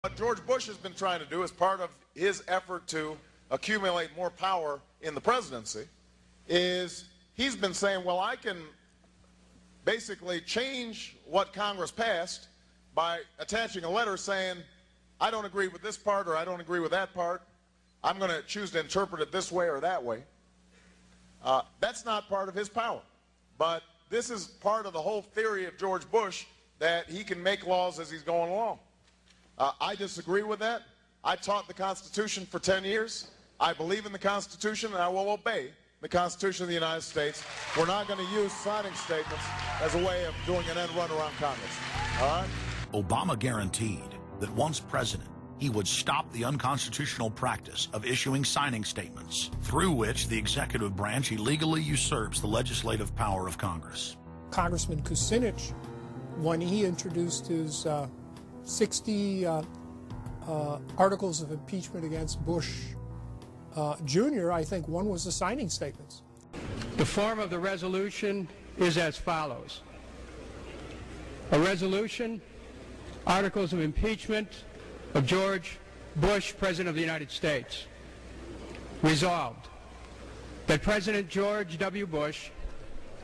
What George Bush has been trying to do as part of his effort to accumulate more power in the presidency is he's been saying, well, I can basically change what Congress passed by attaching a letter saying, I don't agree with this part or I don't agree with that part. I'm going to choose to interpret it this way or that way. That's not part of his power. But this is part of the whole theory of George Bush, that he can make laws as he's going along. I disagree with that. I taught the Constitution for 10 years. I believe in the Constitution, and I will obey the Constitution of the United States. We're not going to use signing statements as a way of doing an end run around Congress. All right? Obama guaranteed that once president, he would stop the unconstitutional practice of issuing signing statements through which the executive branch illegally usurps the legislative power of Congress. Congressman Kucinich, when he introduced his 60 articles of impeachment against Bush Jr., I think one was the signing statements. The form of the resolution is as follows. A resolution, articles of impeachment of George Bush, President of the United States. Resolved, that President George W. Bush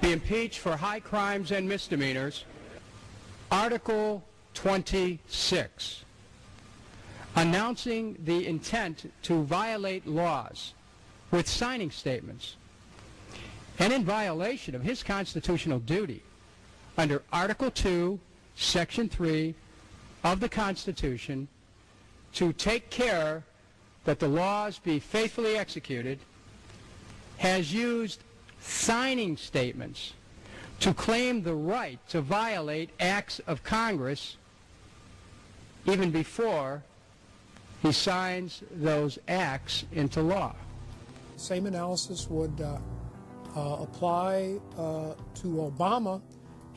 be impeached for high crimes and misdemeanors. Article 26, announcing the intent to violate laws with signing statements, and in violation of his constitutional duty under Article 2, Section 3 of the Constitution, to take care that the laws be faithfully executed, has used signing statements to claim the right to violate acts of Congress even before he signs those acts into law. The same analysis would apply to Obama,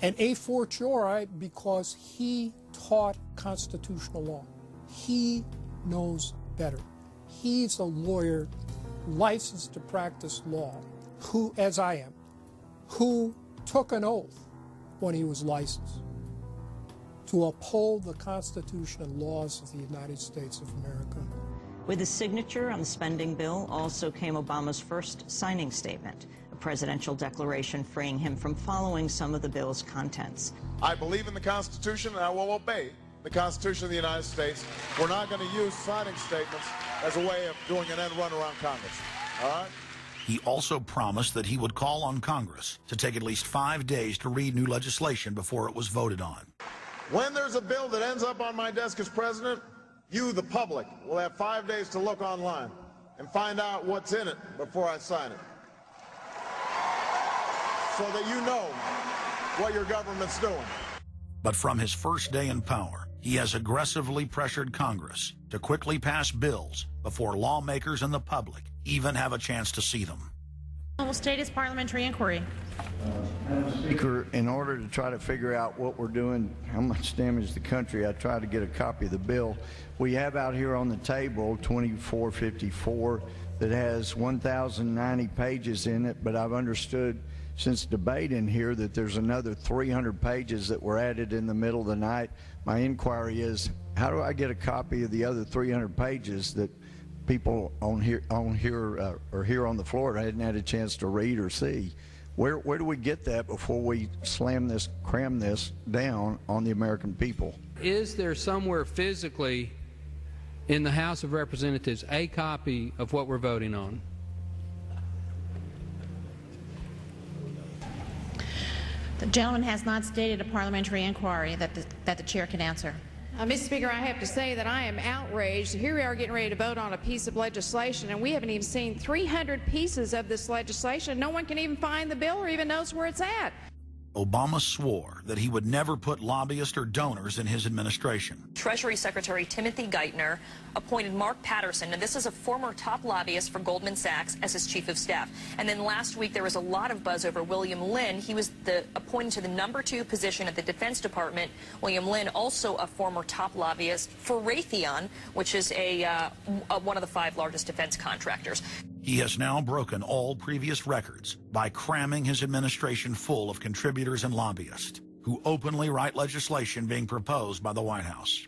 and a fortiori because he taught constitutional law. He knows better. He's a lawyer licensed to practice law, who, as I am, who took an oath when he was licensed to uphold the Constitution and laws of the United States of America. With his signature on the spending bill also came Obama's first signing statement, a presidential declaration freeing him from following some of the bill's contents. I believe in the Constitution, and I will obey the Constitution of the United States. We're not going to use signing statements as a way of doing an end run around Congress. All right? He also promised that he would call on Congress to take at least 5 days to read new legislation before it was voted on. When there's a bill that ends up on my desk as president, you, the public, will have 5 days to look online and find out what's in it before I sign it, so that you know what your government's doing. But from his first day in power, he has aggressively pressured Congress to quickly pass bills before lawmakers and the public even have a chance to see them. Will state his parliamentary inquiry. Speaker, in order to try to figure out what we're doing, how much damage the country, I tried to get a copy of the bill. We have out here on the table 2454 that has 1,090 pages in it, but I've understood since debate in here that there's another 300 pages that were added in the middle of the night. My inquiry is, how do I get a copy of the other 300 pages that people on here or here on the floor hadn't had a chance to read or see? Where do we get that before we cram this down on the American people? Is there somewhere physically in the House of Representatives a copy of what we're voting on? The gentleman has not stated a parliamentary inquiry that the chair can answer. Mr. Speaker, I have to say that I am outraged. Here we are getting ready to vote on a piece of legislation, and we haven't even seen 300 pieces of this legislation. No one can even find the bill or even knows where it's at. Obama swore that he would never put lobbyists or donors in his administration. Treasury Secretary Timothy Geithner appointed Mark Patterson, and this is a former top lobbyist for Goldman Sachs, as his chief of staff. And then last week there was a lot of buzz over William Lynn. He was appointed to the #2 position at the Defense Department. William Lynn, also a former top lobbyist for Raytheon, which is one of the 5 largest defense contractors. He has now broken all previous records by cramming his administration full of contributors and lobbyists who openly write legislation being proposed by the White House.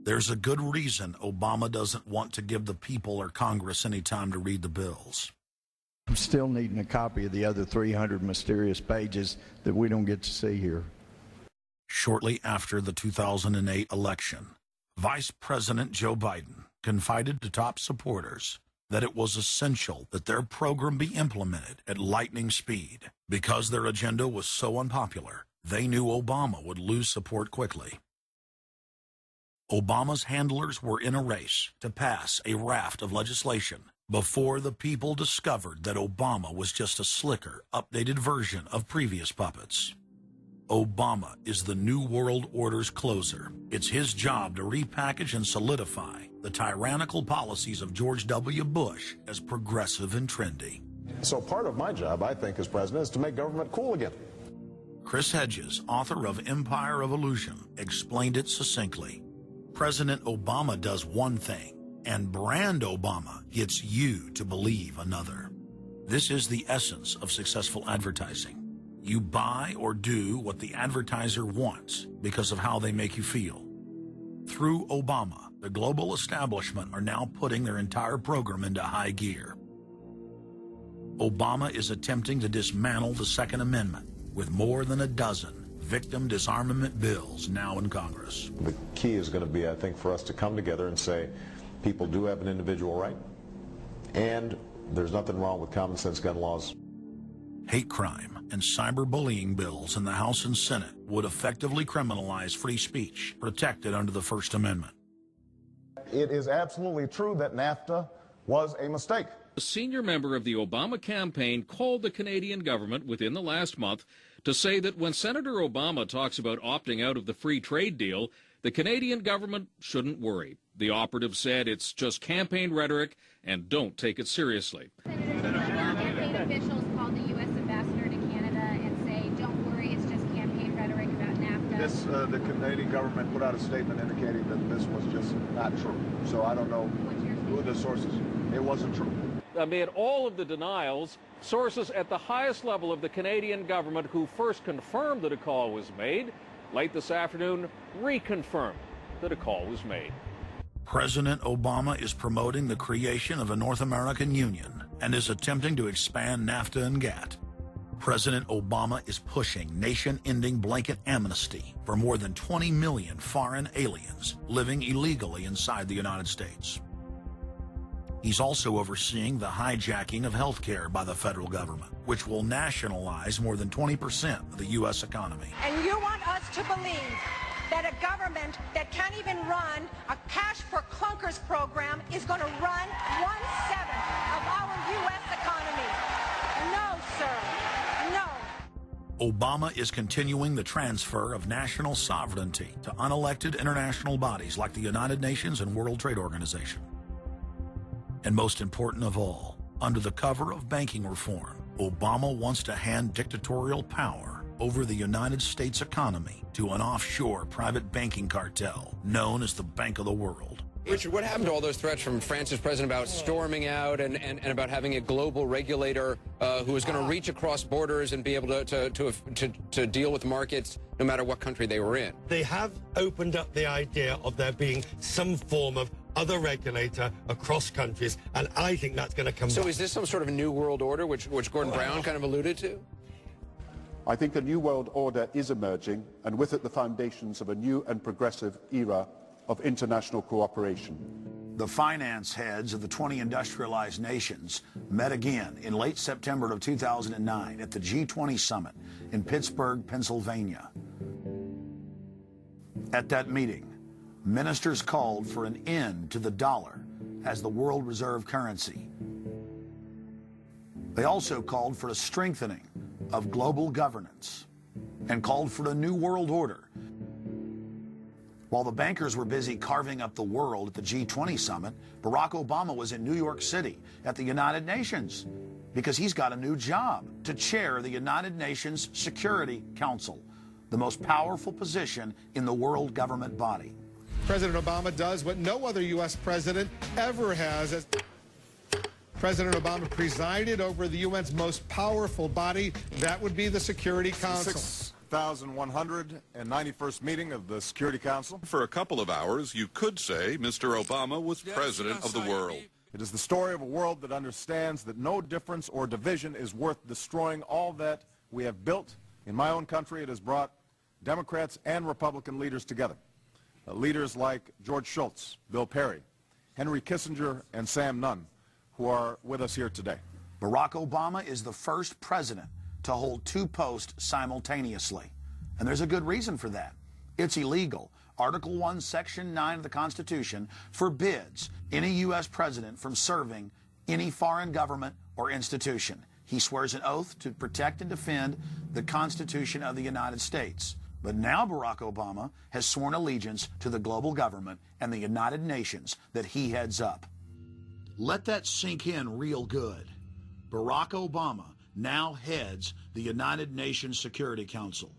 There's a good reason Obama doesn't want to give the people or Congress any time to read the bills. I'm still needing a copy of the other 300 mysterious pages that we don't get to see here. Shortly after the 2008 election, Vice President Joe Biden confided to top supporters that it was essential that their program be implemented at lightning speed. Because their agenda was so unpopular, they knew Obama would lose support quickly. Obama's handlers were in a race to pass a raft of legislation before the people discovered that Obama was just a slicker, updated version of previous puppets. Obama is the New World Order's closer. It's his job to repackage and solidify the tyrannical policies of George W. Bush as progressive and trendy. So part of my job, I think, as president, is to make government cool again. Chris Hedges, author of Empire of Illusion, explained it succinctly. President Obama does one thing, and brand Obama gets you to believe another. This is the essence of successful advertising. You buy or do what the advertiser wants because of how they make you feel. Through Obama, the global establishment are now putting their entire program into high gear. Obama is attempting to dismantle the Second Amendment with more than a dozen victim disarmament bills now in Congress. The key is going to be, I think, for us to come together and say people do have an individual right, and there's nothing wrong with common sense gun laws. Hate crime and cyberbullying bills in the House and Senate would effectively criminalize free speech protected under the First Amendment. It is absolutely true that NAFTA was a mistake. A senior member of the Obama campaign called the Canadian government within the last month to say that when Senator Obama talks about opting out of the free trade deal, the Canadian government shouldn't worry. The operative said it's just campaign rhetoric and don't take it seriously. Campaign officials called the U.S. ambassador to Canada and say, don't worry, it's just campaign rhetoric about NAFTA. The Canadian government put out a statement indicating that this was just not true. So I don't know who the sources. It wasn't true. Amid all of the denials, sources at the highest level of the Canadian government who first confirmed that a call was made, late this afternoon reconfirmed that a call was made. President Obama is promoting the creation of a North American Union and is attempting to expand NAFTA and GATT. President Obama is pushing nation-ending blanket amnesty for more than 20 million foreign aliens living illegally inside the United States. He's also overseeing the hijacking of health care by the federal government, which will nationalize more than 20% of the U.S. economy. And you want us to believe that a government that can't even run a cash for clunkers program is going to run 1/7 of our U.S. economy. No, sir. No. Obama is continuing the transfer of national sovereignty to unelected international bodies like the United Nations and World Trade Organization. And most important of all, under the cover of banking reform, Obama wants to hand dictatorial power over the United States economy to an offshore private banking cartel known as the Bank of the World. Richard, what happened to all those threats from France's president about storming out and about having a global regulator who is going to reach across borders and be able to deal with markets no matter what country they were in? They have opened up the idea of there being some form of other regulator across countries, and I think that's going to come back. So is this some sort of new world order, which Gordon Brown kind of alluded to? I think a new world order is emerging, and with it the foundations of a new and progressive era of international cooperation. The finance heads of the 20 industrialized nations met again in late September of 2009 at the G20 summit in Pittsburgh, Pennsylvania. At that meeting, ministers called for an end to the dollar as the world reserve currency. They also called for a strengthening of global governance and called for a new world order. While the bankers were busy carving up the world at the G20 summit, Barack Obama was in New York City at the United Nations because he's got a new job to chair the United Nations Security Council, the most powerful position in the world government body. President Obama does what no other U.S. president ever has. President Obama presided over the UN's most powerful body. That would be the Security Council. 3,191st meeting of the Security Council. For a couple of hours, you could say Mr. Obama was president of the world. It is the story of a world that understands that no difference or division is worth destroying all that we have built. In my own country, it has brought Democrats and Republican leaders together. Leaders like George Shultz, Bill Perry, Henry Kissinger, and Sam Nunn, who are with us here today. Barack Obama is the first president to hold two posts simultaneously. And there's a good reason for that. It's illegal. Article 1, Section 9 of the Constitution forbids any U.S. president from serving any foreign government or institution. He swears an oath to protect and defend the Constitution of the United States. But now Barack Obama has sworn allegiance to the global government and the United Nations that he heads up. Let that sink in real good. Barack Obama now heads the United Nations Security Council,